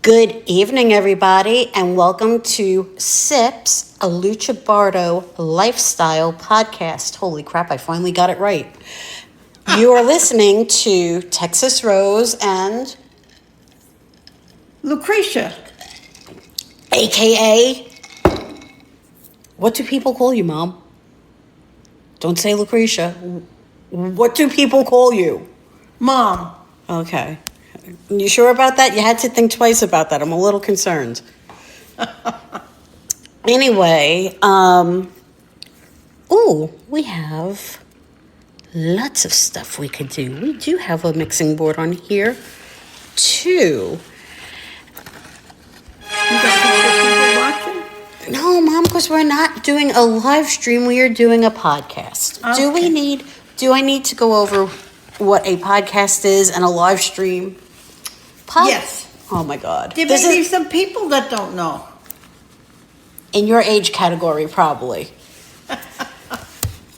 Good evening, everybody, and welcome to SIP's, a Lucha Bardo lifestyle podcast. Holy crap, I finally got it right. You are listening to Texas Rose and Lucretia, AKA, what do people call you, Mom? Don't say Lucretia. What do people call you? Mom. Okay. You sure about that? You had to think twice about that. I'm a little concerned. Anyway, we have lots of stuff we could do. We do have a mixing board on here, too. You got people watching? No, Mom, because we're not doing a live stream. We are doing a podcast. Okay. Do I need to go over what a podcast is and a live stream? Yes. Oh, my God. There may be some people that don't know. In your age category, probably.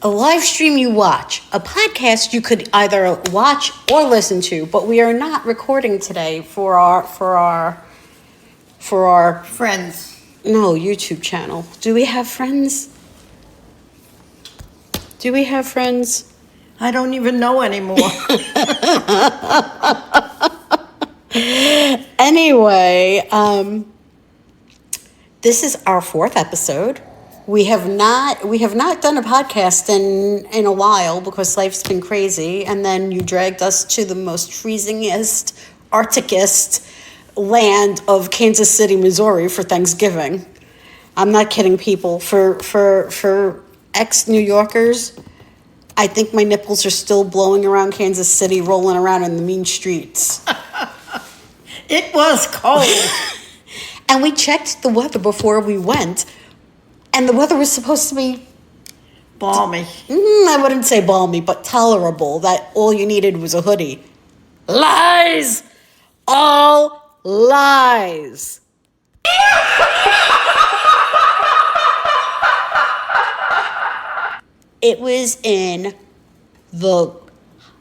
A live stream you watch. A podcast you could either watch or listen to, but we are not recording today for our Friends. YouTube channel. Do we have friends? I don't even know anymore. Anyway, this is our fourth episode. We have not done a podcast in a while because life's been crazy, and then you dragged us to the most freezingest, arcticest land of Kansas City, Missouri for Thanksgiving. I'm not kidding, people. For ex-New Yorkers, I think my nipples are still blowing around Kansas City, rolling around in the mean streets. It was cold. And we checked the weather before we went, and the weather was supposed to be Balmy. I wouldn't say balmy, but tolerable, that all you needed was a hoodie. Lies! All lies! It was in the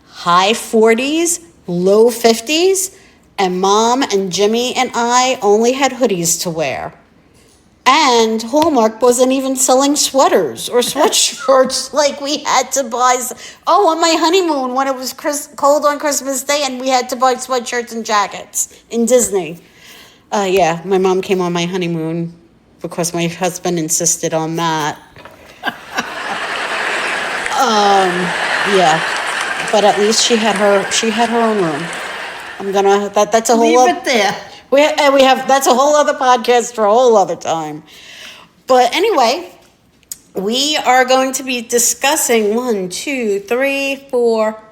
high 40s, low 50s, and Mom and Jimmy and I only had hoodies to wear. And Hallmark wasn't even selling sweaters or sweatshirts. Like, we had to buy... on my honeymoon, when it was cold on Christmas Day, and we had to buy sweatshirts and jackets in Disney. Yeah, my mom came on my honeymoon because my husband insisted on that. Yeah, but at least she had her own room. That's a whole Leave it there. That's a whole other podcast for a whole other time. But anyway, we are going to be discussing 1, 2, 3, 4,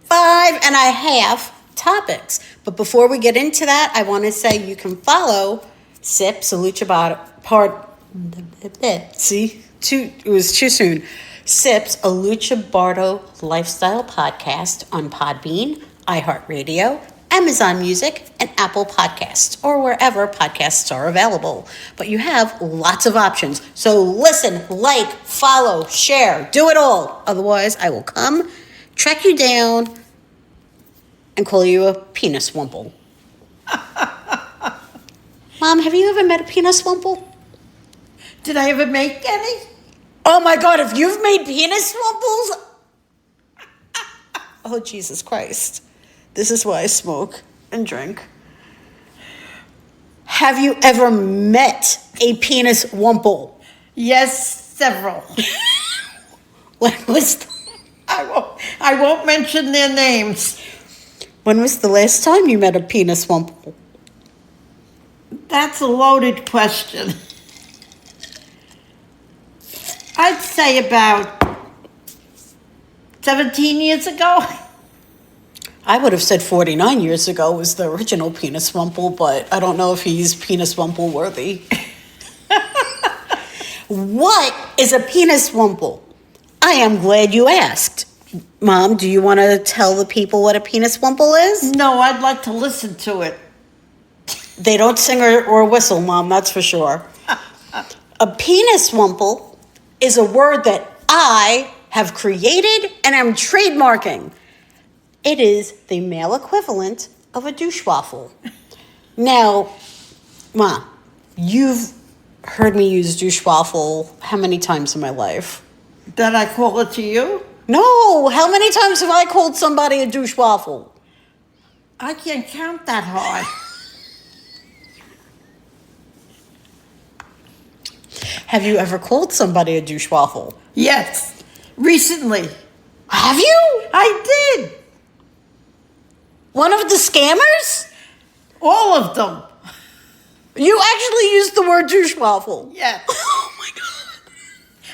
5 and a half topics. But before we get into that, I want to say you can follow SIP's, a Lucha Bardo it was too soon. SIP's, a Lucha Bardo lifestyle podcast on Podbean, iHeartRadio, Amazon Music, and Apple Podcasts, or wherever podcasts are available. But you have lots of options. So listen, like, follow, share, do it all. Otherwise, I will come, track you down, and call you a Peniswumple. Mom, have you ever met a Peniswumple? Did I ever make any? Oh my God, if you've made Peniswumples? Oh, Jesus Christ. This is why I smoke and drink. Have you ever met a Peniswumple? Yes, several. When was I won't mention their names. When was the last time you met a Peniswumple? That's a loaded question. I'd say about 17 years ago. I would have said 49 years ago was the original Peniswumple, but I don't know if he's Peniswumple worthy. What is a Peniswumple? I am glad you asked. Mom, do you want to tell the people what a Peniswumple is? No, I'd like to listen to it. They don't sing or whistle, Mom, that's for sure. A Peniswumple is a word that I have created and am trademarking. It is the male equivalent of a douche waffle. Now, Ma, you've heard me use douchewaffle how many times in my life? Did I call it to you? No, how many times have I called somebody a douchewaffle? I can't count that high. Have you ever called somebody a douchewaffle? Yes, recently. Have you? I did. One of the scammers? All of them. You actually used the word douchewaffle. Yes. Oh my God.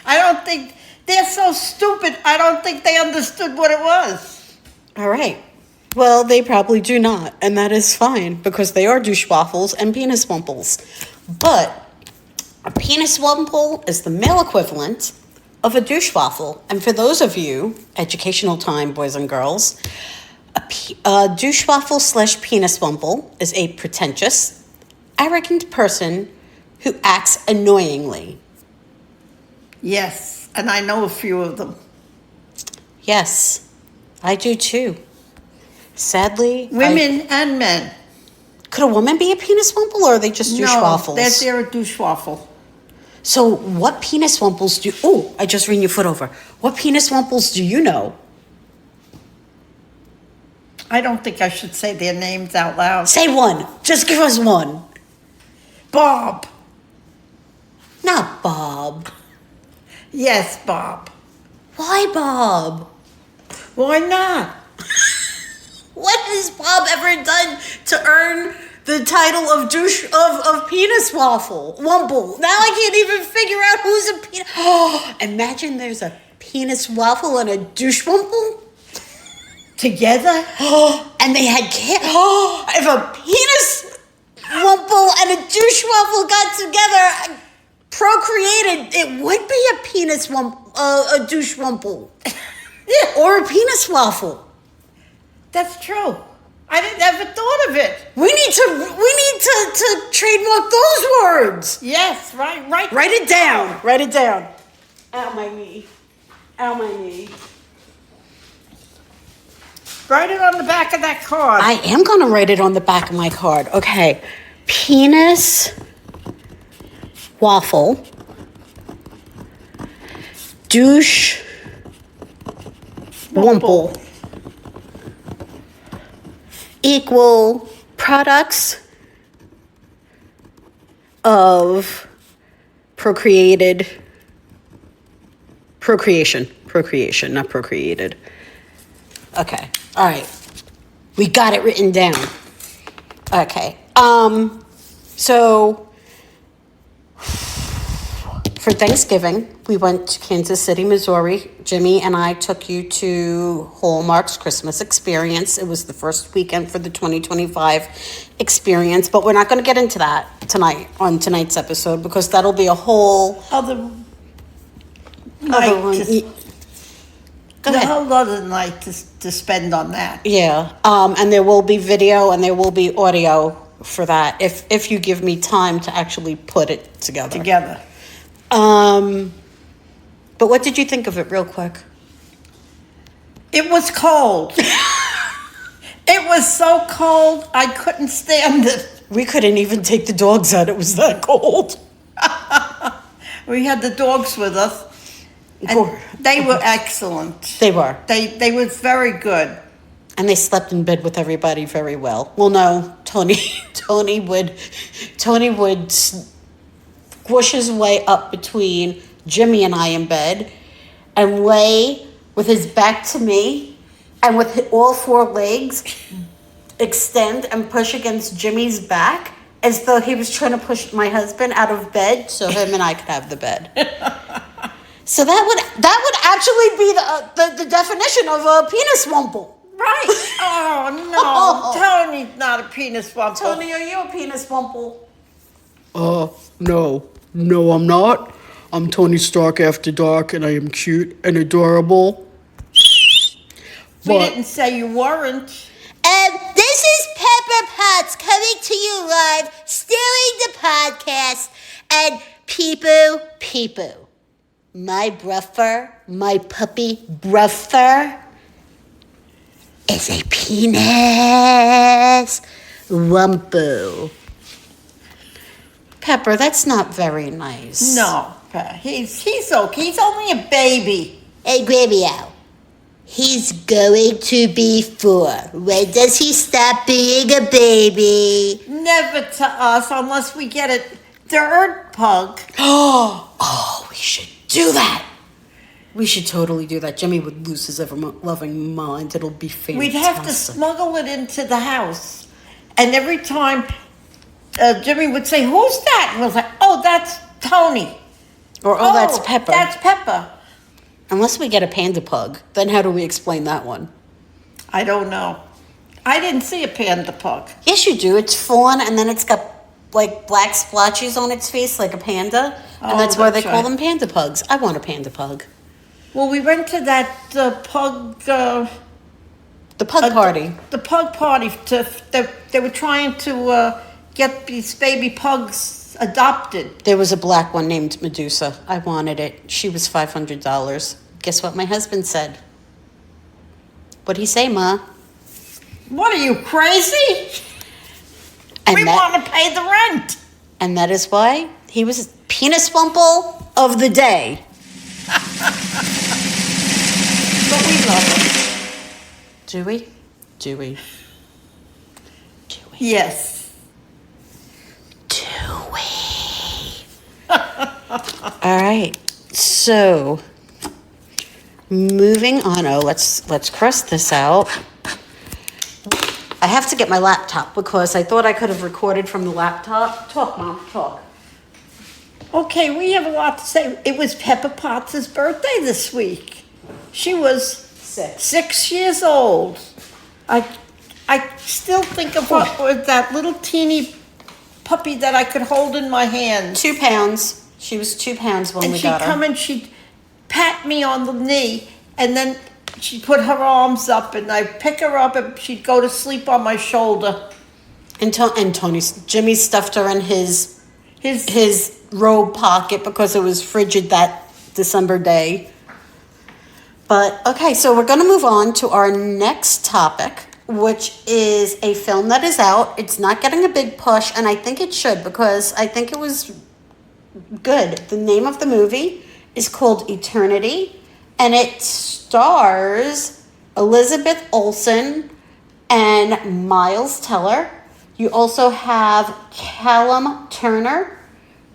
I don't think, they're so stupid, I don't think they understood what it was. All right. Well, they probably do not, and that is fine because they are douchewaffles and peniswumples. But a peniswumple is the male equivalent of a douchewaffle. And for those of you, educational time, boys and girls, a douchewaffle / peniswumple is a pretentious, arrogant person who acts annoyingly. Yes, and I know a few of them. Yes, I do too. Sadly, Women and men. Could a woman be a peniswumple, or are they just douchewaffles? No, they're a douchewaffle. So what peniswumples do... Oh, I just ran your foot over. What peniswumples do you know? I don't think I should say their names out loud. Say one. Just give us one. Bob. Not Bob. Yes, Bob. Why Bob? Why not? What has Bob ever done to earn the title of peniswaffle? Wumple. Now I can't even figure out who's a penis... Oh, imagine there's a peniswaffle and a douchewumple. Together? And they had kids. If a peniswumple and a douchewumple got together, procreated, it would be a douchewumple. Or a peniswaffle. That's true. I didn't ever thought of it. We need to trademark those words. Yes, right. Write it down. Write it down. Ow, my knee. Ow, my knee. Write it on the back of that card. I am going to write it on the back of my card. Okay. Penis waffle. Douche wumple. Equal products of procreation, not procreated. Okay. All right. We got it written down. Okay. So for Thanksgiving, we went to Kansas City, Missouri. Jimmy and I took you to Hallmark's Christmas Experience. It was the first weekend for the 2025 experience, but we're not going to get into that tonight on tonight's episode because that'll be a whole other one. Go ahead. A whole other night to spend on that. Yeah, and there will be video and there will be audio for that if you give me time to actually put it together. But what did you think of it real quick? It was cold. It was so cold, I couldn't stand it. We couldn't even take the dogs out. It was that cold. We had the dogs with us. And they were excellent. They were. They were very good. And they slept in bed with everybody very well. Well, no, Tony would squish his way up between Jimmy and I in bed and lay with his back to me and with all four legs extend and push against Jimmy's back as though he was trying to push my husband out of bed so him and I could have the bed. So that would actually be the definition of a peniswumple. Right. Oh, no. Tony's not a peniswumple. Tony, are you a peniswumple? No, I'm not. I'm Tony Stark After Dark, and I am cute and adorable. We didn't say you weren't. This is Pepper Potts coming to you live, stealing the podcast, and Peepoo. My bruffer, my puppy bruffer, is a penis wumple. Pepper, that's not very nice. No, he's okay. He's only a baby. Hey, Grabio. He's going to be 4. When does he stop being a baby? Never to us unless we get a third pug. Oh, we should do that. We should totally do that. Jimmy would lose his ever-loving mind. It'll be fantastic. We'd have to smuggle it into the house. And every time Jimmy would say, "Who's that?" And we'll say, "Oh, that's Tony." Or, oh, that's Pepper. That's Pepper. Unless we get a panda pug, then how do we explain that one? I don't know. I didn't see a panda pug. Yes, you do. It's fawn, and then it's got like black splotches on its face like a panda. And that's why they call them panda pugs. I want a panda pug. Well, we went to that pug... The pug party. The pug party. They were trying to get these baby pugs adopted. There was a black one named Medusa. I wanted it. She was $500. Guess what my husband said? What'd he say, Ma? What, are you crazy? We want to pay the rent. And that is why he was Peniswumpples of the day. But we love him. Do we? Do we? Do we? Yes. Do we? All right. So, moving on. Oh, let's cross this out. I have to get my laptop because I thought I could have recorded from the laptop. Talk, Mom, talk. Okay, we have a lot to say. It was Pepper Potts' birthday this week. She was 6 years old. I still think of what was that little teeny puppy that I could hold in my hand. 2 pounds. She was 2 pounds when we got her. And she'd come and she'd pat me on the knee, and then she'd put her arms up, and I'd pick her up, and she'd go to sleep on my shoulder. And Jimmy stuffed her in his robe pocket because it was frigid that December day. But, okay, so we're going to move on to our next topic, which is a film that is out. It's not getting a big push, and I think it should because I think it was good. The name of the movie is called Eternity, and it stars Elizabeth Olsen and Miles Teller. You also have Callum Turner,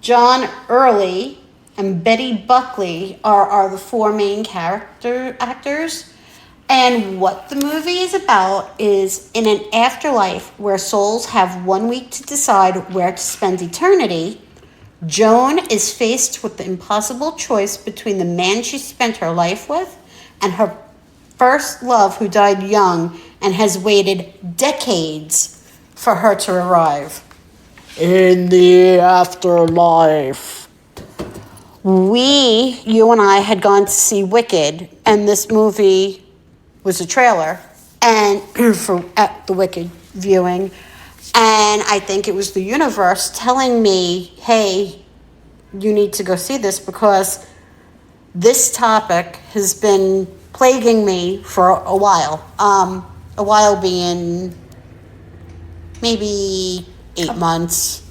John Early, and Betty Buckley are the 4 main actors. And what the movie is about is in an afterlife where souls have 1 week to decide where to spend eternity, Joan is faced with the impossible choice between the man she spent her life with and her first love who died young and has waited decades for her to arrive. In the afterlife. You and I had gone to see Wicked, and this movie was a trailer and at the Wicked viewing, and I think it was the universe telling me, hey, you need to go see this because this topic has been plaguing me for a while. A while being maybe 8 months.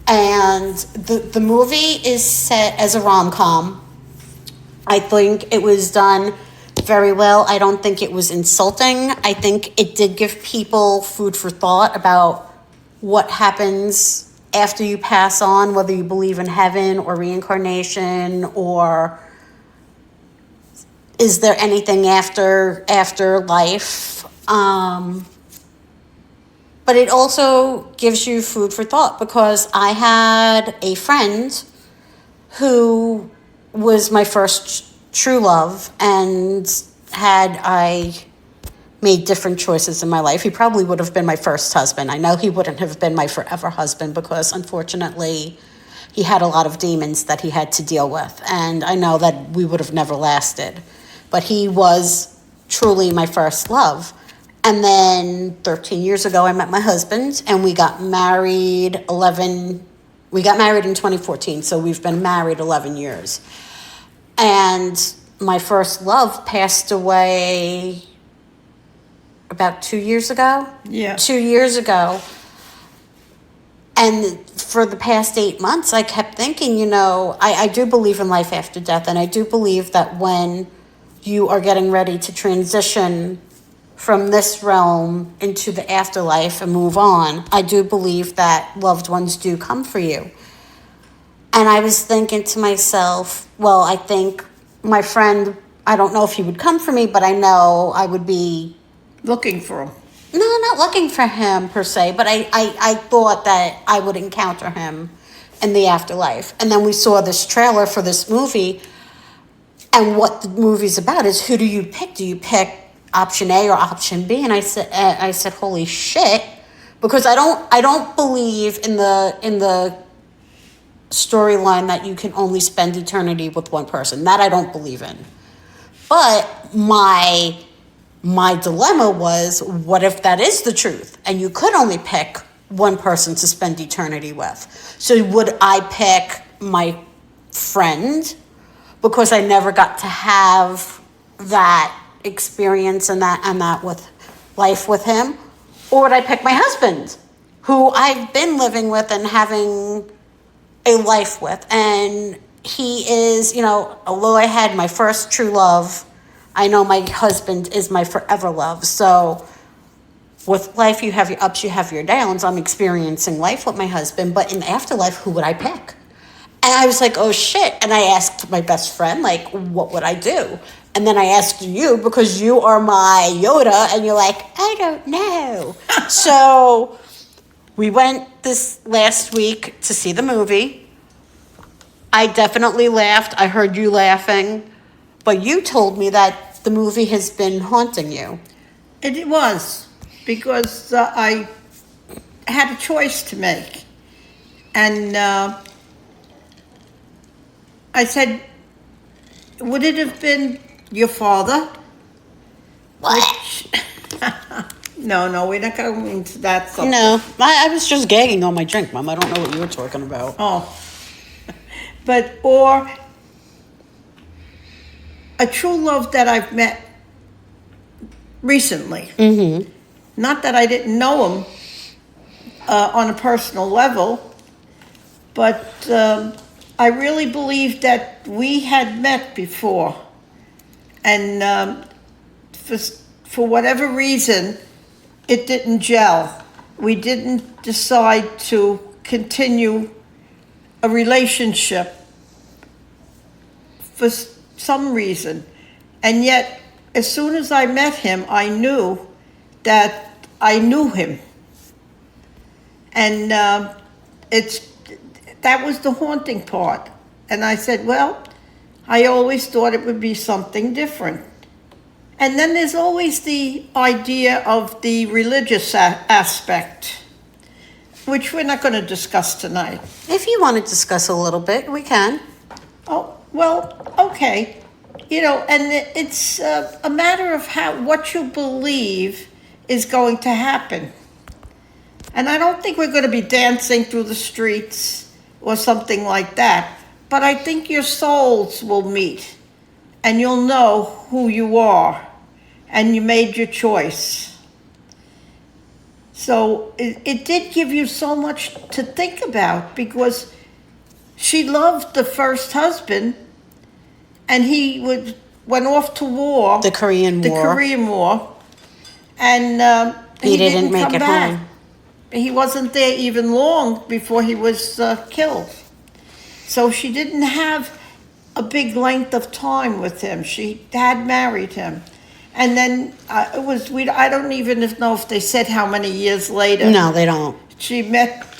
And the movie is set as a rom-com. I think it was done very well. I don't think it was insulting. I think it did give people food for thought about what happens after you pass on, whether you believe in heaven or reincarnation, or is there anything after life? But it also gives you food for thought because I had a friend who was my first true love, and had I made different choices in my life, he probably would have been my first husband. I know he wouldn't have been my forever husband because unfortunately he had a lot of demons that he had to deal with, and I know that we would have never lasted. But he was truly my first love. And then 13 years ago, I met my husband, and we got married in 2014, so we've been married 11 years. And my first love passed away about 2 years ago. Yeah. 2 years ago. And for the past 8 months, I kept thinking, you know, I do believe in life after death. And I do believe that when you are getting ready to transition from this realm into the afterlife and move on, I do believe that loved ones do come for you. And I was thinking to myself, well, I think my friend, I don't know if he would come for me, but I know I would be... Looking for him. No, not looking for him per se, but I thought that I would encounter him in the afterlife. And then we saw this trailer for this movie, and what the movie's about is, who do you pick? Do you pick option A or option B? And I said, holy shit, because I don't believe in the storyline that you can only spend eternity with one person. That I don't believe in. But my dilemma was, what if that is the truth and you could only pick one person to spend eternity with? So would I pick my friend because I never got to have that experience and that with life with him? Or would I pick my husband, who I've been living with and having a life with? And he is, you know, although I had my first true love, I know my husband is my forever love. So with life, you have your ups, you have your downs. I'm experiencing life with my husband, but in the afterlife, who would I pick? And I was like, oh shit. And I asked my best friend, like, what would I do? And then I asked you, because you are my Yoda, and you're like, I don't know. So we went this last week to see the movie. I definitely laughed. I heard you laughing. But you told me that the movie has been haunting you. It was, because I had a choice to make. And I said, would it have been your father? What? No, we're not going into that subject. No, I was just gagging on my drink, Mom. I don't know what you were talking about. Oh. Or a true love that I've met recently. Mm-hmm. Not that I didn't know him on a personal level, but I really believe that we had met before. And for whatever reason, it didn't gel. We didn't decide to continue a relationship for some reason. And yet, as soon as I met him, I knew that I knew him. And that was the haunting part. And I said, well, I always thought it would be something different. And then there's always the idea of the religious aspect, which we're not going to discuss tonight. If you want to discuss a little bit, we can. Oh, well, okay. You know, and it's a matter of what you believe is going to happen. And I don't think we're going to be dancing through the streets or something like that. But I think your souls will meet, and you'll know who you are, and you made your choice. So it did give you so much to think about, because she loved the first husband, and he went off to war. The Korean War. And he didn't make come it back. home. He wasn't there even long before he was killed. So she didn't have a big length of time with him. She had married him. And then I don't even know if they said how many years later. No, they don't. She met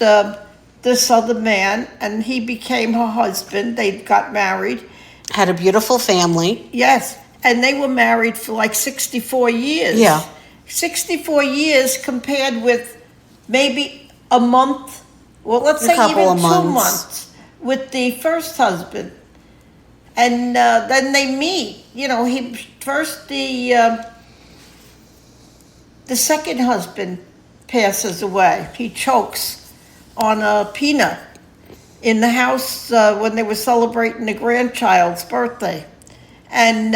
this other man, and he became her husband. They got married. Had a beautiful family. Yes, and they were married for like 64 years. Yeah. 64 years compared with maybe a month, well, let's say couple even of 2 months. months with the first husband. And then they meet. You know, the second husband passes away. He chokes on a peanut in the house when they were celebrating the grandchild's birthday. And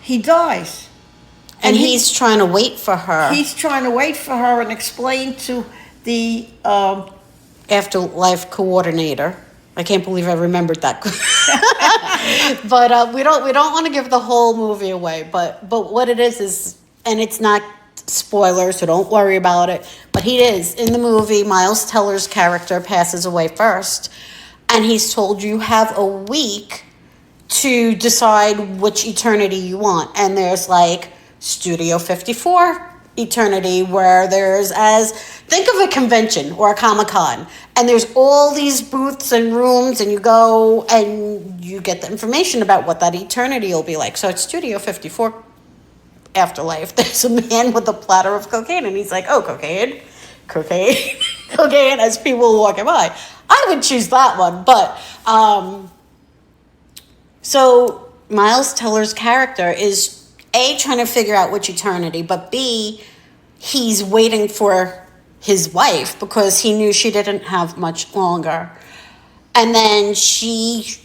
he dies. And he's trying to wait for her. He's trying to wait for her and explain to the afterlife coordinator. I can't believe I remembered that. But we don't want to give the whole movie away. But what it is, and it's not spoiler, so don't worry about it. But he is in the movie. Miles Teller's character passes away first, and he's told you have a week to decide which eternity you want. And there's like Studio 54 eternity, where think of a convention or a Comic-Con, and there's all these booths and rooms, and you go and you get the information about what that eternity will be like. So it's Studio 54 afterlife. There's a man with a platter of cocaine, and he's like, oh, cocaine, as people walking by. I would choose that one. But so Miles Teller's character is A, trying to figure out which eternity, but B, he's waiting for his wife because he knew she didn't have much longer. And then he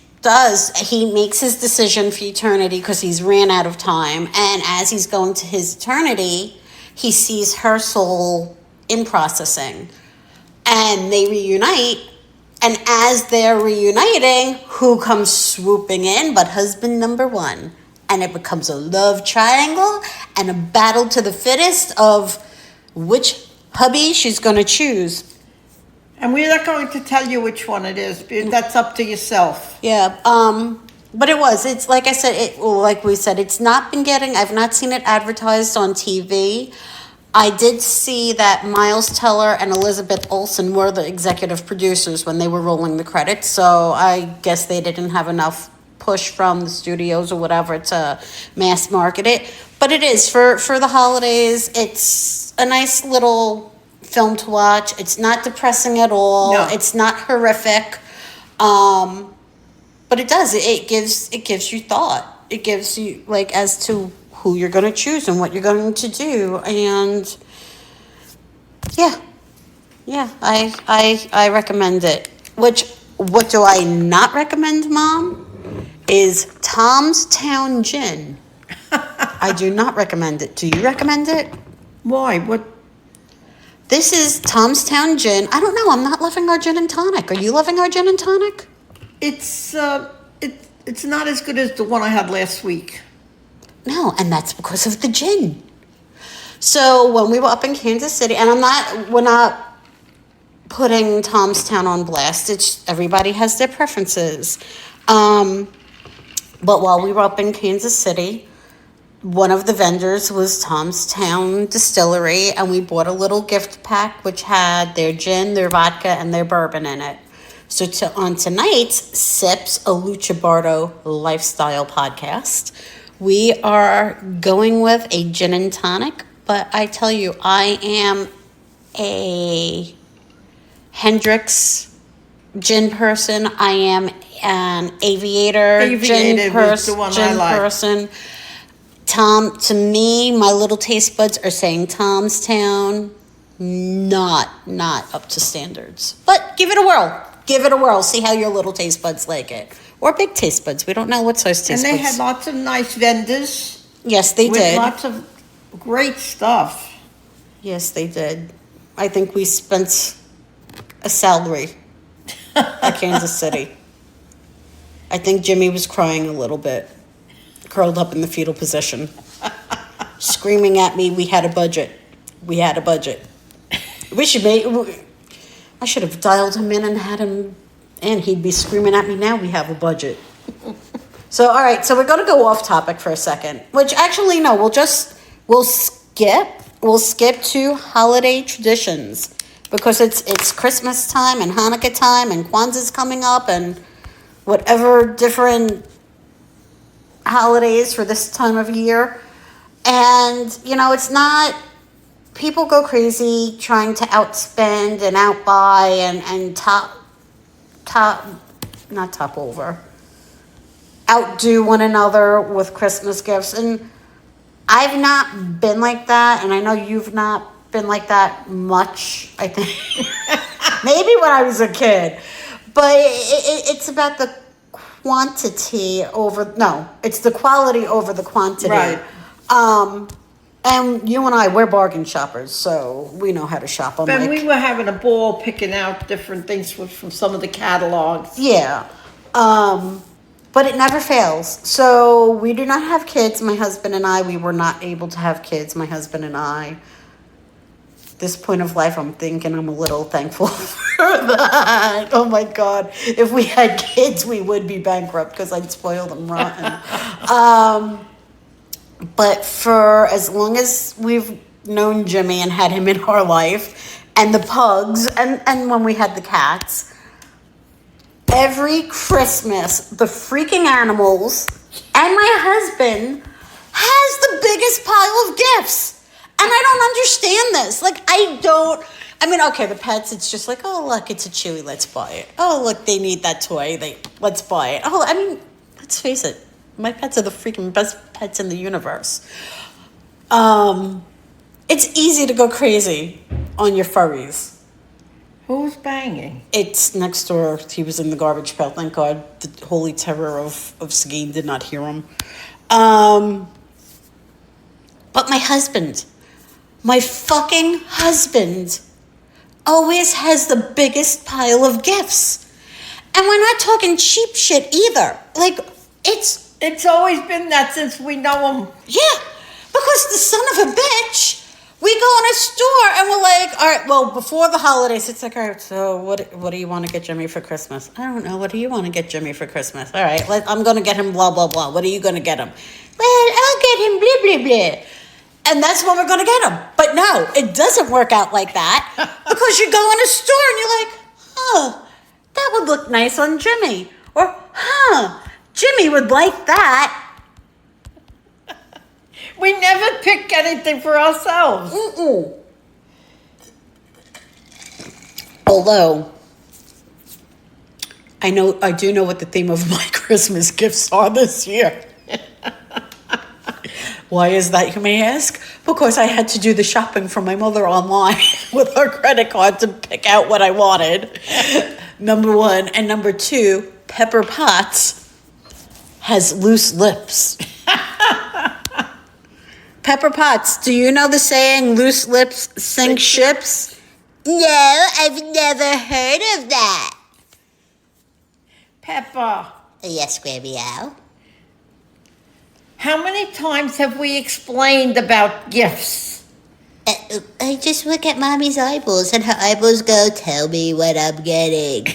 makes his decision for eternity because he's ran out of time. And as he's going to his eternity, he sees her soul in processing. And they reunite. And as they're reuniting, who comes swooping in but husband number one? And it becomes a love triangle and a battle to the fittest of which hubby she's going to choose. And we're not going to tell you which one it is. That's up to yourself. Yeah. But it's like I said, like we said, it's not been I've not seen it advertised on TV. I did see that Miles Teller and Elizabeth Olsen were the executive producers when they were rolling the credits. So I guess they didn't have enough push from the studios or whatever to mass market it. But it is for the holidays. It's a nice little film to watch. It's not depressing at all. No. It's not horrific. But it does. It gives you thought. It gives you as to who you're going to choose and what you're going to do. And yeah, I recommend it. What do I not recommend, Mom? Is Tom's Town Gin. I do not recommend it. Do you recommend it? Why? What? This is Tom's Town Gin. I don't know. I'm not loving our gin and tonic. Are you loving our gin and tonic? It's not as good as the one I had last week. No, and that's because of the gin. So when we were up in Kansas City, and we're not putting Tom's Town on blast. It's everybody has their preferences. But while we were up in Kansas City, one of the vendors was Tom's Town Distillery, and we bought a little gift pack which had their gin, their vodka, and their bourbon in it. So on tonight's Sips, a Lucha Bardo lifestyle podcast, we are going with a gin and tonic, but I tell you, I am a Hendrix gin person. I am an Aviator gin person. Tom, to me, my little taste buds are saying Tom's Town, not up to standards. But give it a whirl. Give it a whirl. See how your little taste buds like it. Or big taste buds. We don't know what size taste buds. And they had lots of nice vendors. Yes, they did. Lots of great stuff. Yes, they did. I think we spent a salary at Kansas City. I think Jimmy was crying a little bit, curled up in the fetal position, screaming at me, we had a budget. I should have dialed him in and had him, and he'd be screaming at me now, we have a budget. So, all right, so we're going to go off topic for a second, which actually, no, we'll skip to holiday traditions because it's Christmas time and Hanukkah time and Kwanzaa's coming up and whatever different holidays for this time of year. And, it's not, people go crazy trying to outspend and outbuy and outdo one another with Christmas gifts. And I've not been like that, and I know you've not been like that much, I think. Maybe when I was a kid. But it's about the quantity it's the quality over the quantity. Right. And you and I, we're bargain shoppers, so we know how to shop. I'm And like, we were having a ball picking out different things from some of the catalogs. yeah. But it never fails. So we do not have kids. My husband and I, we were not able to have kids. My husband and I. This point of life, I'm thinking I'm a little thankful for that. Oh my God. If we had kids, we would be bankrupt because I'd spoil them rotten. But for as long as we've known Jimmy and had him in our life, and the pugs, and when we had the cats, every Christmas, the freaking animals and my husband has the biggest pile of gifts. And I don't understand this. Okay, the pets, it's just like, oh, look, it's a Chewy, let's buy it. Oh, look, they need that toy, let's buy it. Let's face it, my pets are the freaking best pets in the universe. It's easy to go crazy on your furries. Who's banging? It's next door. He was in the garbage pail. Thank God the holy terror of Seguin did not hear him. But my husband, my fucking husband, always has the biggest pile of gifts. And we're not talking cheap shit either. It's always been that since we know him. Yeah, because the son of a bitch, we go in a store and we're like, all right, well, before the holidays, it's like, all right, so what do you want to get Jimmy for Christmas? I don't know. What do you want to get Jimmy for Christmas? All right, I'm going to get him blah, blah, blah. What are you going to get him? Well, I'll get him blah, blah, blah. And that's what we're going to get him. But no, it doesn't work out like that because you go in a store and you're like, oh, that would look nice on Jimmy. Or, Jimmy would like that. We never pick anything for ourselves. Mm-mm. Although, I do know what the theme of my Christmas gifts are this year. Why is that, you may ask? Because I had to do the shopping for my mother online with her credit card to pick out what I wanted. Number one. And number two, Pepper Potts has loose lips. Pepper Potts, do you know the saying, loose lips sink ships? No, I've never heard of that. Pepper, Yes, Grammy-o. how many times have we explained about gifts? I just look at Mommy's eyeballs and her eyeballs go, tell me what I'm getting.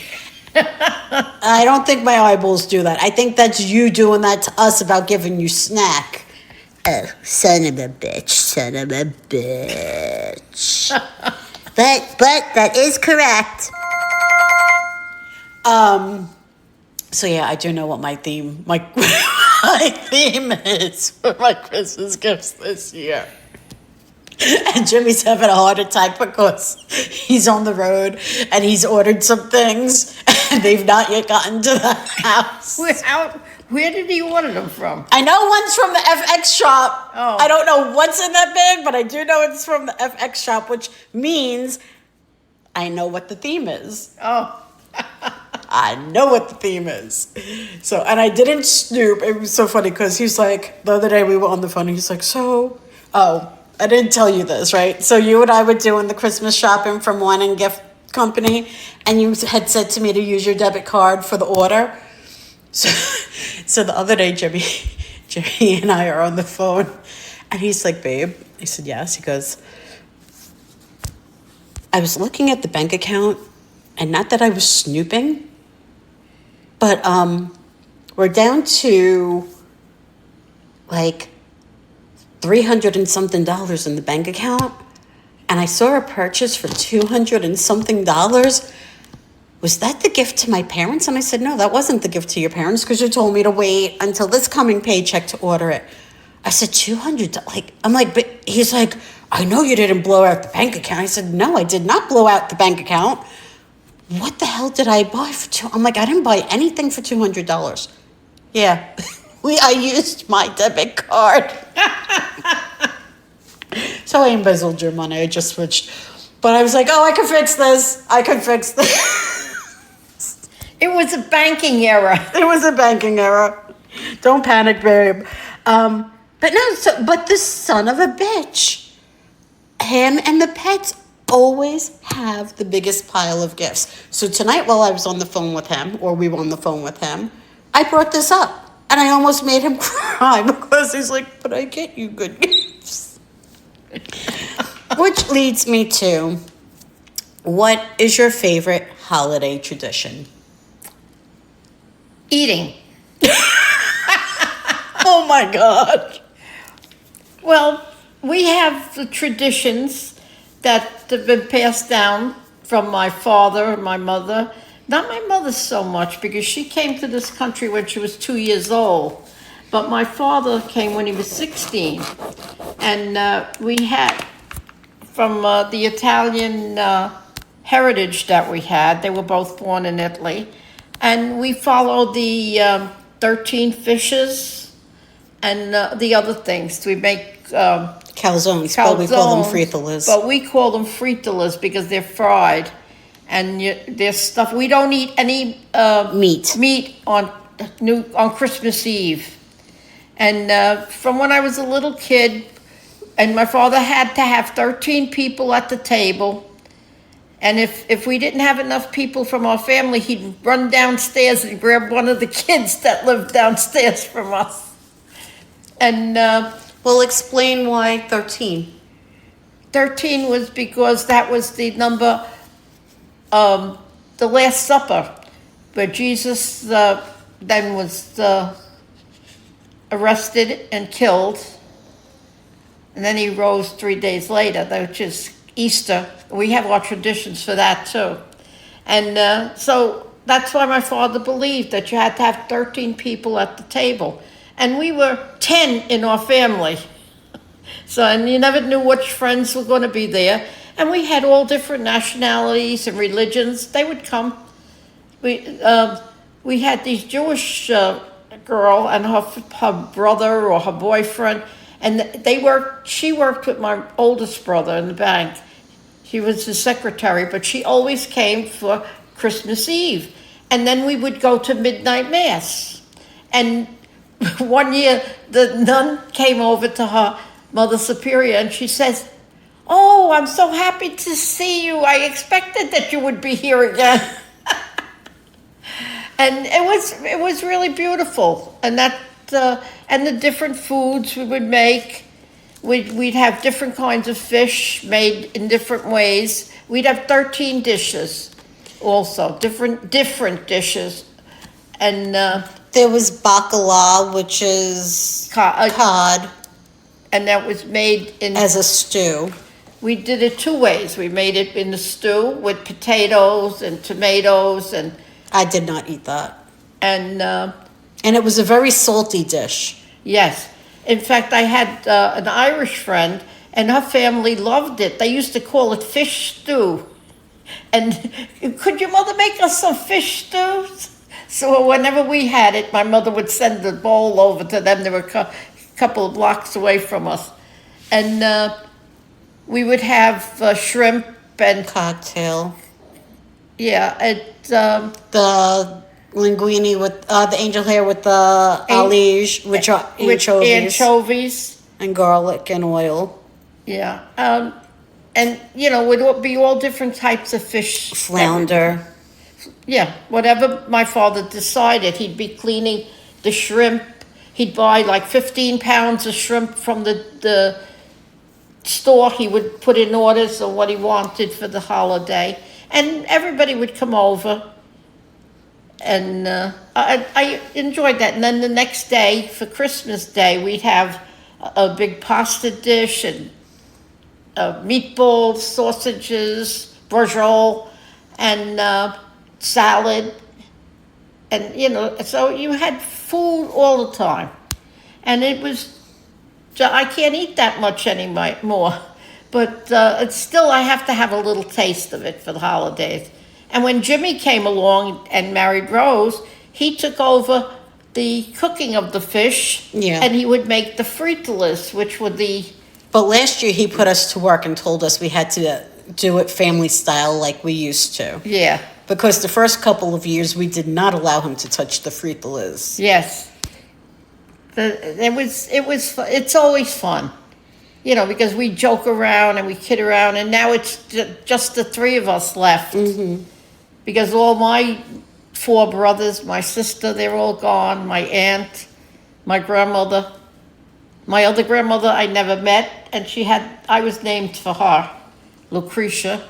I don't think my eyeballs do that. I think that's you doing that to us about giving you snack. Oh, son of a bitch. But that is correct. So yeah, I do know what my theme is for my Christmas gifts this year. And Jimmy's having a heart attack because he's on the road and he's ordered some things and they've not yet gotten to the house. Where did he order them from? I know one's from the FX shop. Oh. I don't know what's in that bag, but I do know it's from the FX shop, which means I know what the theme is. Oh. I know what the theme is. So, and I didn't snoop. It was so funny because he's like, the other day we were on the phone and he's like, I didn't tell you this, right? So you and I were doing the Christmas shopping from Wine and Gift Company, and you had said to me to use your debit card for the order. So the other day, Jimmy and I are on the phone, and he's like, babe. I said, yes. He goes, I was looking at the bank account, and not that I was snooping, but we're down to like $300 and something in the bank account, and I saw a purchase for $200 and something. Was that the gift to my parents? And I said, no, that wasn't the gift to your parents because you told me to wait until this coming paycheck to order it. I said, $200. I'm like, but he's like, I know you didn't blow out the bank account. I said, no, I did not blow out the bank account. What the hell did I buy for I'm like, I didn't buy anything for $200. Yeah, I used my debit card. So I embezzled your money. I just switched. But I was like, I can fix this. It was a banking error. It was a banking error. Don't panic, babe. But no, but the son of a bitch, him and the pets always have the biggest pile of gifts. So tonight while I was on the phone with him, or we were on the phone with him, I brought this up. And I almost made him cry because he's like, but I get you good gifts. Which leads me to, what is your favorite holiday tradition? Eating. Oh my God. Well, we have the traditions that have been passed down from my father and my mother. Not my mother so much, because she came to this country when she was 2 years old. But my father came when he was 16. And we had, from the Italian heritage that we had, they were both born in Italy. And we followed the 13 fishes and the other things. We make Calzones, but we call them frittalas. But we call them frittalas because they're fried. And they're stuffed. We don't eat any meat on Christmas Eve. And from when I was a little kid, and my father had to have 13 people at the table. And if we didn't have enough people from our family, he'd run downstairs and grab one of the kids that lived downstairs from us. And well, explain why 13. 13 was because that was the number, the Last Supper, where Jesus then was arrested and killed. And then he rose 3 days later, which is Easter. We have our traditions for that too. And so that's why my father believed that you had to have 13 people at the table. And we were 10 in our family. So, and you never knew which friends were going to be there. And we had all different nationalities and religions. They would come. We had these Jewish girl and her brother or her boyfriend, and she worked with my oldest brother in the bank. She was the secretary, but she always came for Christmas Eve. And then we would go to midnight mass. And one year, the nun came over to her Mother Superior, and she says, "Oh, I'm so happy to see you. I expected that you would be here again." And it was really beautiful. And and the different foods we would make. We'd have different kinds of fish made in different ways. We'd have 13 dishes also, different dishes. And there was bacala, which is cod. And that was made as a stew. We did it two ways. We made it in the stew with potatoes and tomatoes, and I did not eat that. And it was a very salty dish. Yes. In fact, I had an Irish friend, and her family loved it. They used to call it fish stew. And could your mother make us some fish stews? So whenever we had it, my mother would send the bowl over to them. They were a couple of blocks away from us. And we would have shrimp and cocktail. Yeah, the linguine with the angel hair with the aliage, which are anchovies and garlic and oil. Yeah, and would be all different types of fish. Flounder. Yeah, whatever my father decided, he'd be cleaning the shrimp. He'd buy like 15 pounds of shrimp from the store. He would put in orders of what he wanted for the holiday, and everybody would come over. And I enjoyed that. And then the next day, for Christmas Day, we'd have a big pasta dish and meatballs, sausages, brujol, and salad. And, so you had food all the time. And it was, I can't eat that much anymore. But it's still, I have to have a little taste of it for the holidays. And when Jimmy came along and married Rose, he took over the cooking of the fish. Yeah. And he would make the frittalas, which were the... But last year he put us to work and told us we had to do it family style like we used to. Yeah. Because the first couple of years we did not allow him to touch the frittalas. Yes. It's always fun, you know, because we joke around and we kid around, and now it's just the three of us left. Because all my four brothers, my sister, they're all gone. My aunt, my grandmother, my other grandmother I never met, and I was named for her, Lucretia,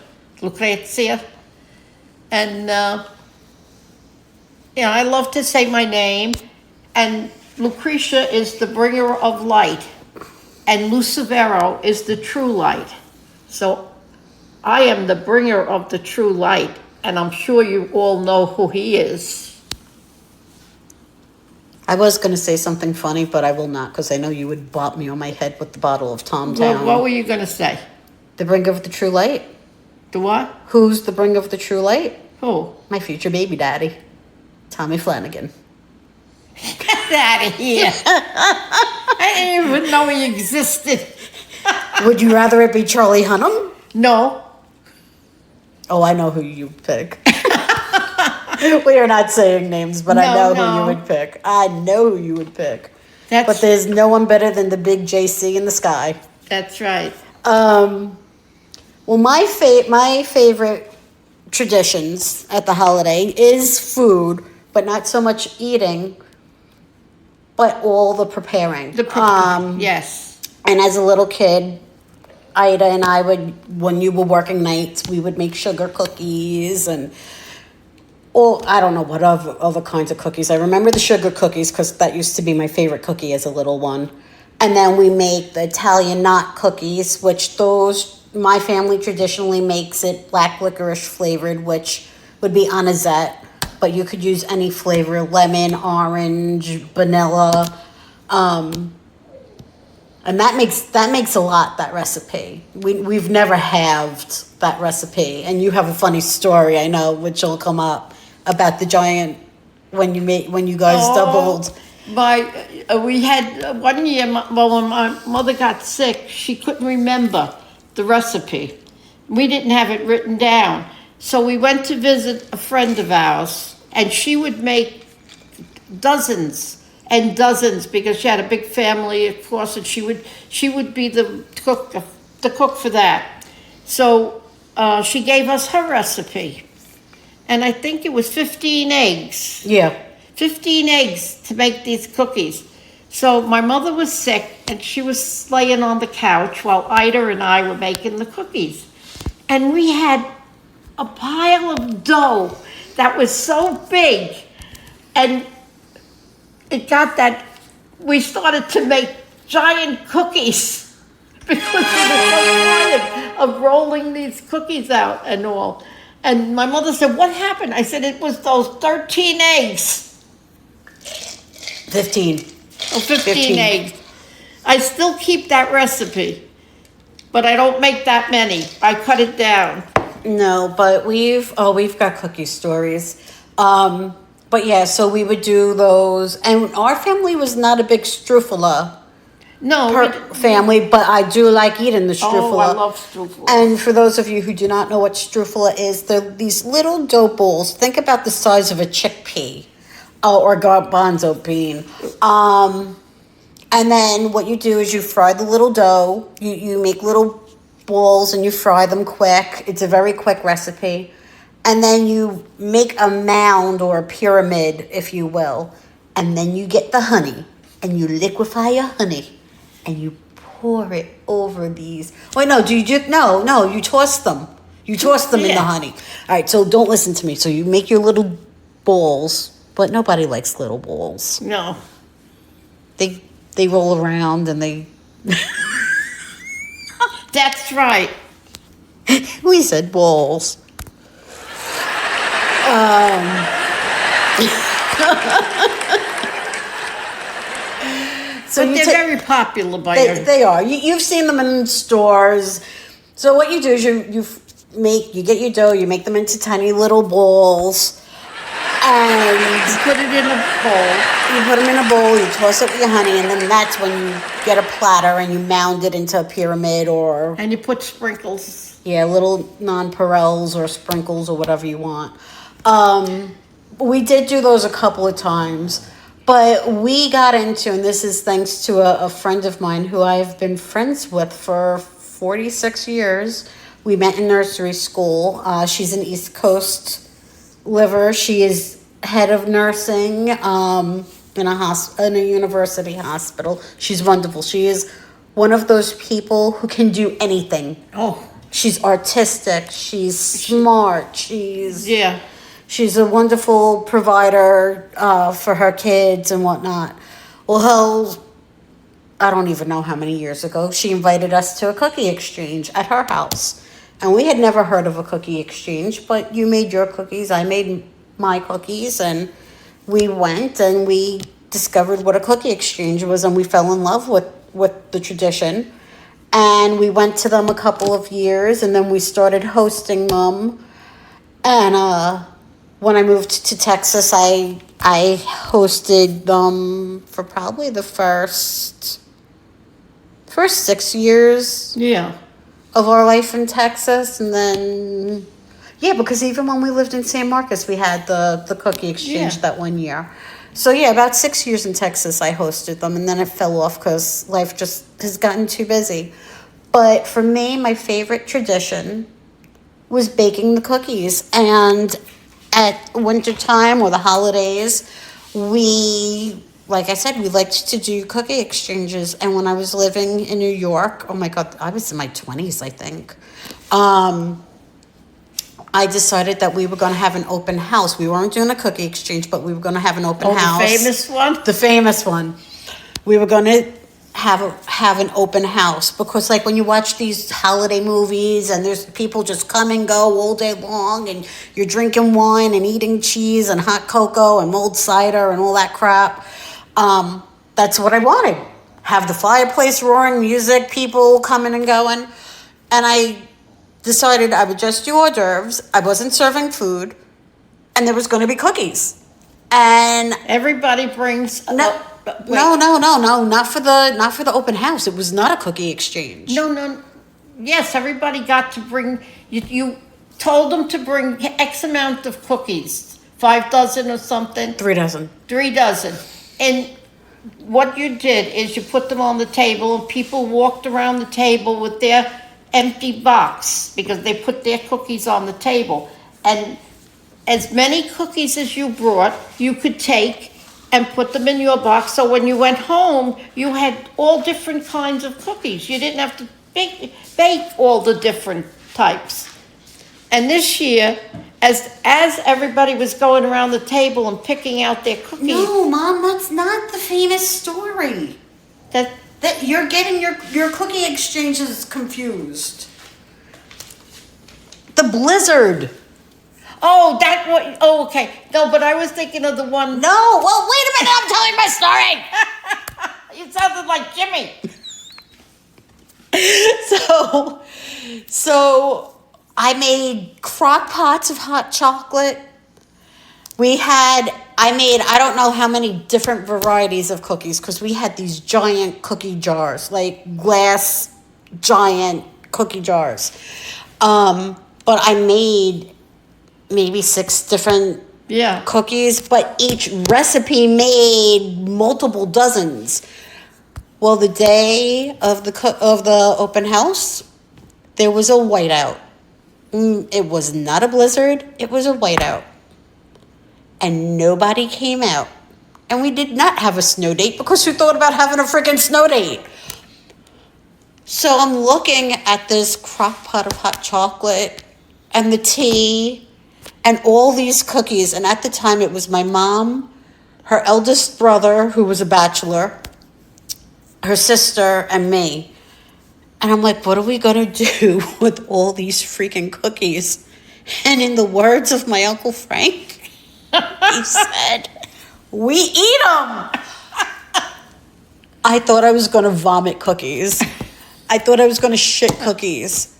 and you know, I love to say my name, and Lucretia is the bringer of light, and Lucifero is the true light. So I am the bringer of the true light, and I'm sure you all know who he is. I was going to say something funny, but I will not, because I know you would bop me on my head with the bottle of Tom Town. What were you going to say? The bringer of the true light? The what? Who's the bringer of the true light? Who? My future baby daddy, Tommy Flanagan. Get out of here. I didn't even know he existed. Would you rather it be Charlie Hunnam? No. Oh, I know who you pick. We are not saying names, but I know who you would pick. I know who you would pick. But there's no one better than the big JC in the sky. That's right. Well, my favorite traditions at the holiday is food, but not so much eating, but all the preparing. Yes. And as a little kid, Ida and I would, when you were working nights, we would make sugar cookies and, I don't know what other kinds of cookies. I remember the sugar cookies because that used to be my favorite cookie as a little one. And then we make the Italian knot cookies, which my family traditionally makes it black licorice flavored, which would be anisette, but you could use any flavor, lemon, orange, vanilla. And that makes a lot, that recipe. We've never halved that recipe. And you have a funny story, I know, which will come up about the giant when you guys doubled. We had one year, when my mother got sick, she couldn't remember the recipe. We didn't have it written down. So we went to visit a friend of ours, and she would make dozens and dozens because she had a big family, of course, and she would be the cook for that. So she gave us her recipe, and I think it was 15 eggs. Yeah. 15 eggs to make these cookies. So my mother was sick, and she was laying on the couch while Ida and I were making the cookies. And we had a pile of dough that was so big, and it got that we started to make giant cookies because we were so tired of rolling these cookies out and all. And my mother said, "What happened?" I said, "It was those 13 eggs." 15. Oh, 15 eggs. I still keep that recipe, but I don't make that many. I cut it down. No, but we've got cookie stories. But yeah, so we would do those, and our family was not a big strufala family, but I do like eating the strufala. Oh, I love strufala. And for those of you who do not know what strufala is, they're these little dough balls. Think about the size of a chickpea or garbanzo bean. And then what you do is you fry the little dough. You make little balls and you fry them quick. It's a very quick recipe. And then you make a mound or a pyramid, if you will. And then you get the honey and you liquefy your honey and you pour it over these. Wait, no, you toss them. You toss them in the honey. All right, so don't listen to me. So you make your little balls, but nobody likes little balls. No. They roll around and they... That's right. We said balls. So but they're very popular They are. You've seen them in stores. So what you do is you get your dough, you make them into tiny little balls, and you put it in a bowl. You put them in a bowl, you toss it with your honey, and then that's when you get a platter and you mound it into a pyramid And you put sprinkles. Yeah, little nonpareils or sprinkles or whatever you want. We did do those a couple of times, But we got into, and this is thanks to a friend of mine who I've been friends with for 46 years. We met in nursery school. She's an East Coast liver. She is head of nursing in a university hospital. She's wonderful. She is one of those people who can do anything. Oh, She's artistic. She's smart. yeah. She's a wonderful provider for her kids and whatnot. Well, I don't even know how many years ago, she invited us to a cookie exchange at her house. And we had never heard of a cookie exchange, but you made your cookies, I made my cookies, and we went and we discovered what a cookie exchange was, and we fell in love with the tradition. And we went to them a couple of years, and then we started hosting them. And when I moved to Texas, I hosted them for probably the first 6 years Yeah. of our life in Texas. And then, yeah, because even when we lived in San Marcos, we had the cookie exchange Yeah. that one year. So yeah, about 6 years in Texas, I hosted them, and then it fell off because life just has gotten too busy. But for me, my favorite tradition was baking the cookies. And at wintertime or the holidays, like I said, we liked to do cookie exchanges. And when I was living in New York, oh my God, I was in my 20s, I think. I decided that we were going to have an open house. We weren't doing a cookie exchange, but we were going to have an open house. The famous one? The famous one. We were going to have an open house because, like, when you watch these holiday movies and there's people just come and go all day long, and you're drinking wine and eating cheese and hot cocoa and mulled cider and all that crap, that's what I wanted. Have the fireplace roaring, music, people coming and going. And I decided I would just do hors d'oeuvres. I wasn't serving food, and there was going to be cookies. And Everybody brings. no, not for the open house. It was not a cookie exchange. No. Yes, everybody got to bring. You told them to bring X amount of cookies, 5 dozen or something. 3 dozen. 3 dozen. And what you did is you put them on the table, and people walked around the table with their empty box because they put their cookies on the table. And as many cookies as you brought, you could take and put them in your box. So when you went home, you had all different kinds of cookies. You didn't have to bake all the different types. And this year, as everybody was going around the table and picking out their cookies, No, Mom, that's not the famous story. that That you're getting your cookie exchanges confused. The Blizzard. okay. No, but I was thinking of the one. No, well, wait a minute. I'm telling my story. You sounded like Jimmy. So I made crock pots of hot chocolate. I don't know how many different varieties of cookies, because we had these giant cookie jars, like glass giant cookie jars. But I made maybe 6 different Yeah. cookies, but each recipe made multiple dozens. Well, the day of the open house, there was a whiteout. It was not a blizzard, it was a whiteout. And nobody came out. And we did not have a snow date because who thought about having a freaking snow date? So I'm looking at this crock pot of hot chocolate and the tea and all these cookies. And at the time, it was my mom, her eldest brother, who was a bachelor, her sister, and me. And I'm like, what are we going to do with all these freaking cookies? And in the words of my Uncle Frank, he said, we eat them. I thought I was going to vomit cookies. I thought I was going to shit cookies.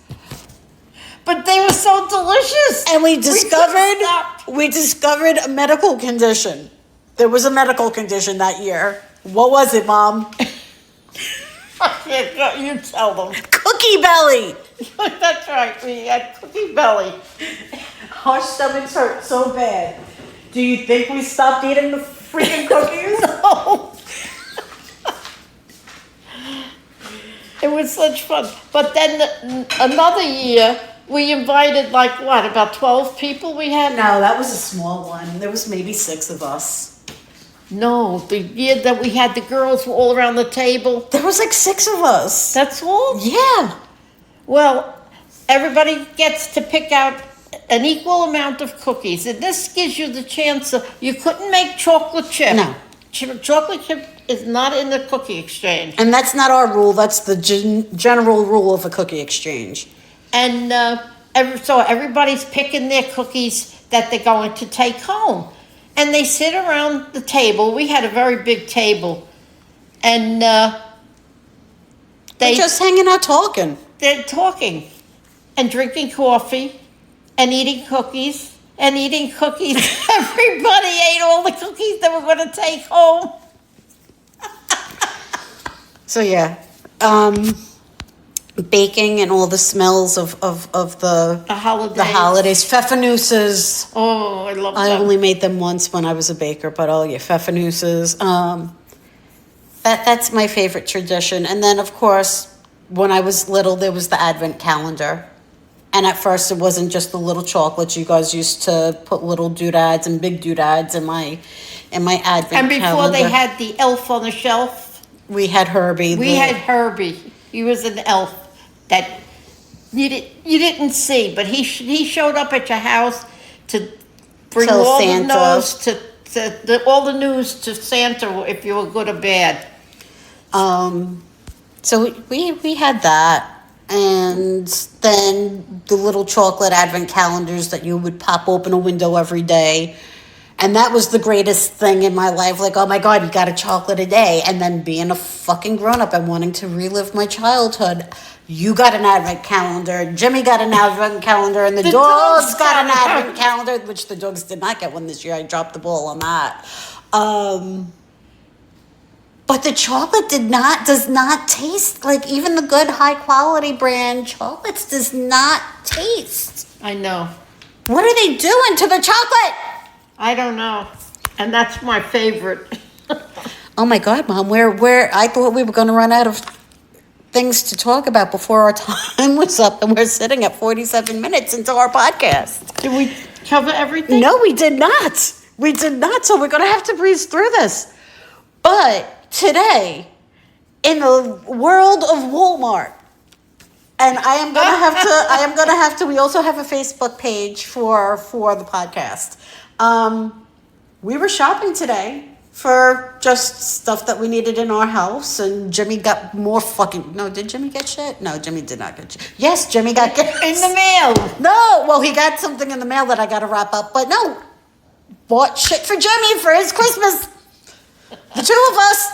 But they were so delicious. And we couldn't stop. discovered a medical condition. There was a medical condition that year. What was it, Mom? You tell them. Cookie belly. That's right. We had cookie belly. Our stomachs hurt so bad. Do you think we stopped eating the freaking cookies? No. It was such fun. But then another year, we invited about 12 people we had? No, that was a small one. There was maybe 6 of us. No, the year that we had the girls were all around the table. There was like 6 of us. That's all? Yeah. Well, everybody gets to pick out an equal amount of cookies. And this gives you the chance you couldn't make chocolate chip. No. Chocolate chip is not in the cookie exchange. And that's not our rule. That's the general rule of a cookie exchange. And so everybody's picking their cookies that they're going to take home. And they sit around the table. We had a very big table. And They're just hanging out talking. they're talking and drinking coffee and eating cookies and eating cookies. Everybody ate all the cookies they were going to take home. So yeah, baking and all the smells of the holidays. Pfeffernuses. Oh, I love I them. only made them once when I was a baker, but oh yeah, pfeffernuses. That's my favorite tradition. And then of course, when I was little, there was the advent calendar. And at first, it wasn't just the little chocolates. You guys used to put little doodads and big doodads in my advent calendar. And before they had the elf on the shelf, we had Herbie. we had Herbie. He was an elf that you didn't see, but he showed up at your house to bring Tell all Santa. the news all the news to Santa if you were good or bad. So we had that. And then the little chocolate advent calendars that you would pop open a window every day. And that was the greatest thing in my life. Like, oh my God, you got a chocolate a day. And then being a fucking grown-up and wanting to relive my childhood. You got an advent calendar. Jimmy got an advent calendar. And the dogs got an advent calendar, which the dogs did not get one this year. I dropped the ball on that. But the chocolate does not taste like even the good high quality brand chocolates does not taste. I know. What are they doing to the chocolate? I don't know. And that's my favorite. Oh my God, Mom, I thought we were going to run out of things to talk about before our time was up, and we're sitting at 47 minutes into our podcast. Did we cover everything? No, we did not. We did not. So we're going to have to breeze through this. But today, in the world of Walmart, and I am gonna have to. We also have a Facebook page for the podcast. We were shopping today for just stuff that we needed in our house, and Jimmy got more fucking. No, did Jimmy get shit? No, Jimmy did not get shit. Yes, Jimmy got in the mail. No, well, he got something in the mail that I got to wrap up, but no, bought shit for Jimmy for his Christmas. The 2 of us.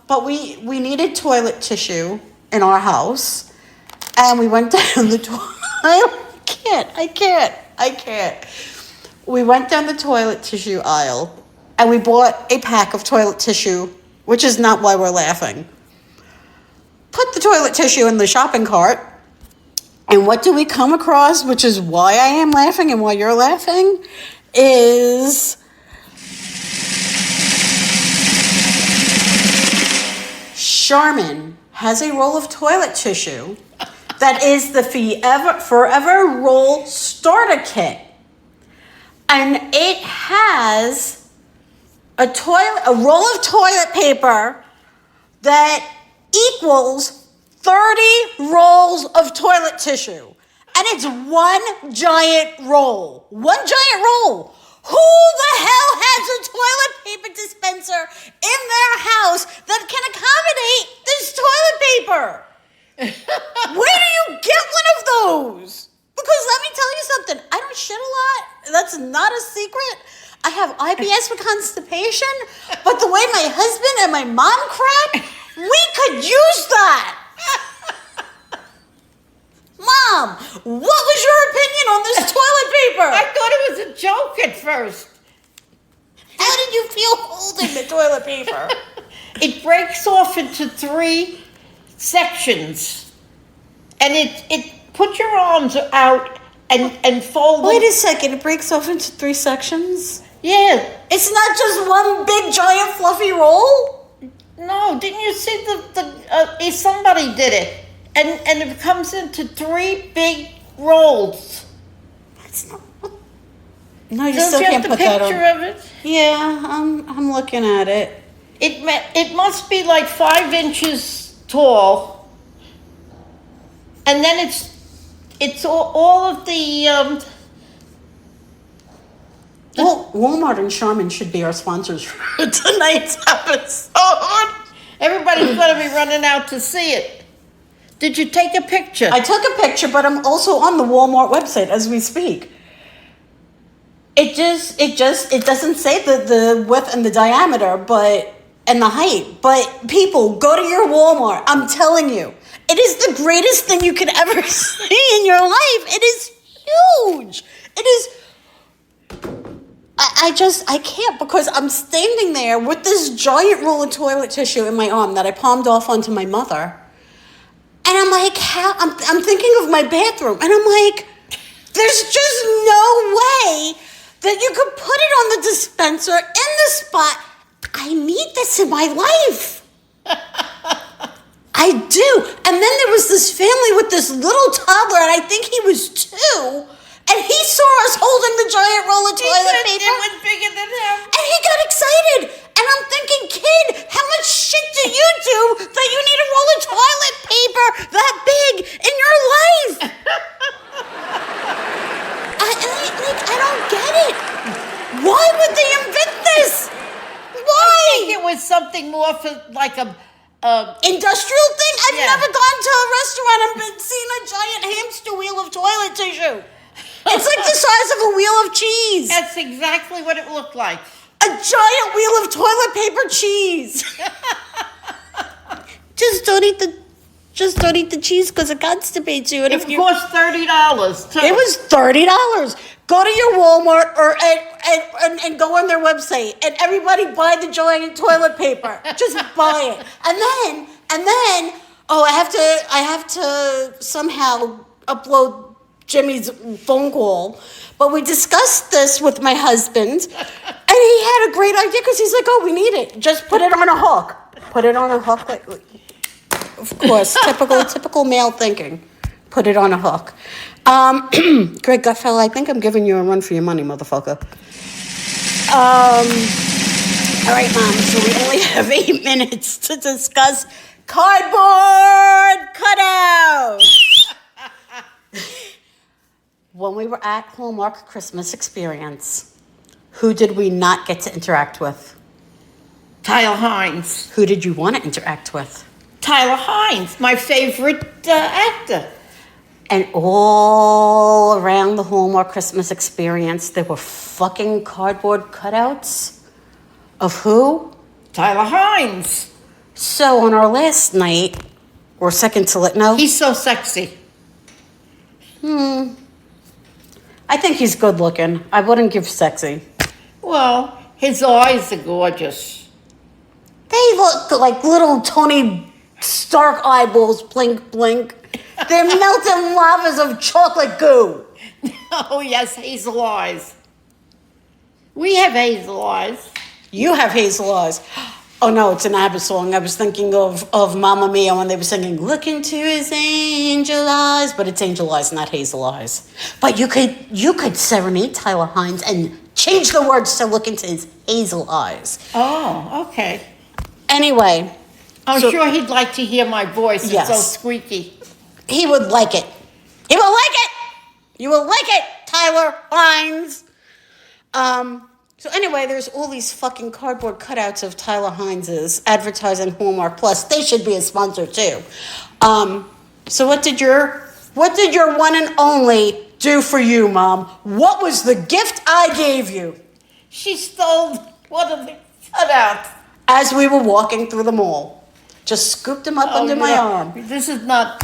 But we needed toilet tissue in our house, and we went down the I can't. We went down the toilet tissue aisle, and we bought a pack of toilet tissue, which is not why we're laughing. Put the toilet tissue in the shopping cart, and what do we come across, which is why I am laughing and why you're laughing, is Charmin has a roll of toilet tissue that is the Forever Roll Starter Kit. And it has a roll of toilet paper that equals 30 rolls of toilet tissue. And it's one giant roll. One giant roll. Who the hell has a toilet paper dispenser in their house that can accommodate this toilet paper? Where do you get one of those? Because let me tell you something, I don't shit a lot. That's not a secret. I have IBS with constipation, but the way my husband and my mom crap, we could use that. Mom, what was your opinion on this toilet paper? I thought it was a joke at first. How did you feel holding the toilet paper? It breaks off into 3 sections. And it put your arms out and fold them. Wait a second, it breaks off into 3 sections? Yeah. It's not just one big giant fluffy roll? No, didn't you see somebody did it. And it comes into 3 big rolls. That's not. No, you Don't still you can't have the put that picture on. of it? Yeah, I'm looking at it. It must be like 5 inches tall. And then it's all of the Well, Walmart and Charmin should be our sponsors for tonight's episode. everybody's going to be running out to see it. Did you take a picture? I took a picture, but I'm also on the Walmart website as we speak. It doesn't say the width and the diameter, and the height. But people, go to your Walmart. I'm telling you, it is the greatest thing you could ever see in your life. It is huge. It is. I can't, because I'm standing there with this giant roll of toilet tissue in my arm that I palmed off onto my mother. And I'm like, I'm thinking of my bathroom, and I'm like, there's just no way that you could put it on the dispenser in the spot. I need this in my life. I do. And then there was this family with this little toddler, and I think he was 2. And he saw us holding the giant roll of toilet paper. It was bigger than him. And he got excited. And I'm thinking, kid, how much shit do you do that you need a roll of toilet paper that big in your life? I don't get it. Why would they invent this? Why? I think it was something more for like a industrial thing? I've Yeah. never gone to a restaurant and seen a giant hamster wheel of toilet tissue. It's like the size of a wheel of cheese. That's exactly what it looked like. A giant wheel of toilet paper cheese. Just don't eat the cheese because it constipates you. And It cost $30 too. it was $30. Go to your Walmart and go on their website, and everybody buy the giant toilet paper. Just buy it, and then I have to somehow upload Jimmy's phone call. But we discussed this with my husband, and he had a great idea because he's like, "Oh, we need it. Just put it on a hook. Put it on a hook." Of course, typical male thinking. Put it on a hook. Greg Gutfeld, I think I'm giving you a run for your money, motherfucker. All right, Mom, so we only have 8 minutes to discuss cardboard cutouts. When we were at Hallmark Christmas Experience, who did we not get to interact with? Tyler Hines. Who did you want to interact with? Tyler Hines, my favorite actor. And all around the Hallmark Christmas Experience, there were fucking cardboard cutouts of who? Tyler Hines. So on our last night, or second to let no, He's so sexy. I think he's good looking. I wouldn't give sexy. Well, his eyes are gorgeous. They look like little Tony Stark eyeballs, blink, blink. They're melting lavas of chocolate goo. Oh, yes, hazel eyes. We have hazel eyes. You have hazel eyes. Oh no, it's an ABBA song. I was thinking of Mamma Mia when they were singing "Look into his angel eyes," but it's angel eyes, not hazel eyes. But you could serenade Tyler Hines and change the words to "Look into his hazel eyes." Oh, okay. Anyway, I'm so- sure he'd like to hear my voice. Yes. It's so squeaky. he would like it. He will like it. You will like it, Tyler Hines. So anyway, there's all these fucking cardboard cutouts of Tyler Hines's advertising Hallmark Plus. They should be a sponsor too. So what did your one and only do for you, Mom? What was the gift I gave you? She stole one of the cutouts. As we were walking through the mall, just scooped him up under my arm. This is not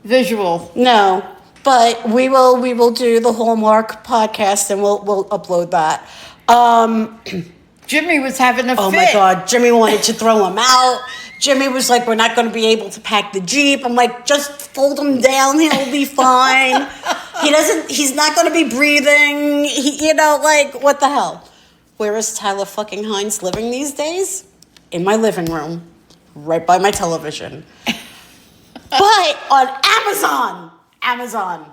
visual. No, but we will do the Hallmark podcast and we'll upload that. Jimmy was having a fit. Oh my God, Jimmy wanted to throw him out. Jimmy was like, "We're not going to be able to pack the Jeep." I'm like, "Just fold him down, he'll be fine." He's not going to be breathing. Like, what the hell? Where is Tyler fucking Hines living these days? In my living room, right by my television. But on Amazon,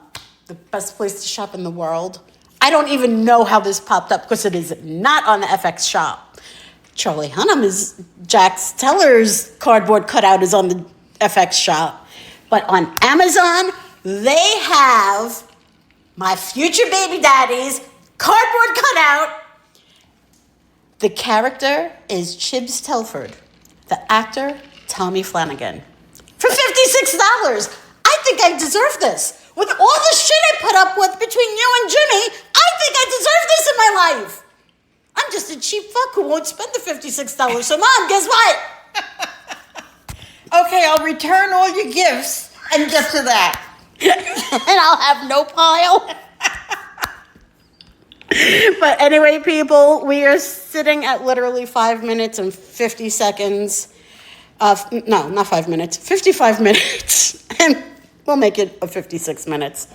the best place to shop in the world. I don't even know how this popped up because it is not on the FX shop. Charlie Hunnam is Jax Teller's cardboard cutout is on the FX shop. But on Amazon, they have my future baby daddy's cardboard cutout. The character is Chibs Telford. The actor, Tommy Flanagan. For $56. I think I deserve this. With all the shit I put up with between you and Jimmy, I think I deserve this in my life. I'm just a cheap fuck who won't spend the $56. So, Mom, guess what? Okay, I'll return all your gifts and get to that. And I'll have no pile. But anyway, people, we are sitting at literally 5 minutes and 50 seconds. No, not 5 minutes, 55 minutes. And we'll make it a 56 minutes.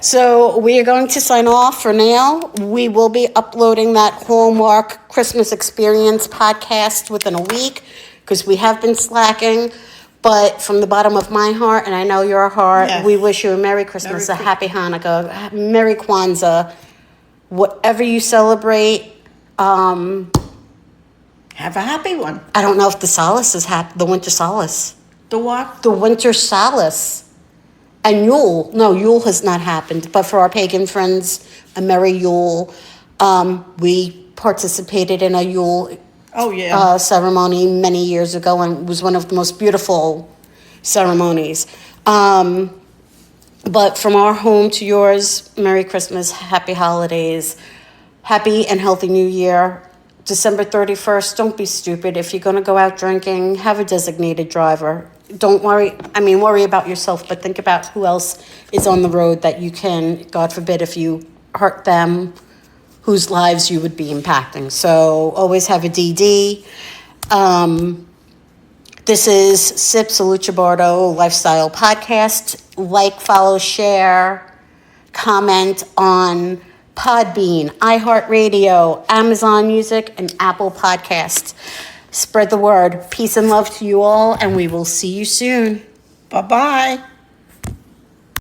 So we are going to sign off for now. We will be uploading that Hallmark Christmas Experience podcast within a week because we have been slacking. But from the bottom of my heart, and I know your heart, Yes. we wish you a Merry Christmas, a Happy Hanukkah, Merry Kwanzaa, whatever you celebrate. Have a happy one. I don't know if the solace is the winter solace. The what? The winter solace. And Yule. No, Yule has not happened. But for our pagan friends, a Merry Yule. We participated in a Yule ceremony many years ago, and it was one of the most beautiful ceremonies. But from our home to yours, Merry Christmas, Happy Holidays, Happy and Healthy New Year. December 31st, don't be stupid. If you're going to go out drinking, have a designated driver. Don't worry about yourself, but think about who else is on the road that you can, God forbid, if you hurt them, whose lives you would be impacting. So always have a DD. This is Sips, a Lucha Bardo Lifestyle Podcast. Like, follow, share, comment on Podbean, iHeartRadio, Amazon Music, and Apple Podcasts. Spread the word. Peace and love to you all, and we will see you soon. Bye-bye.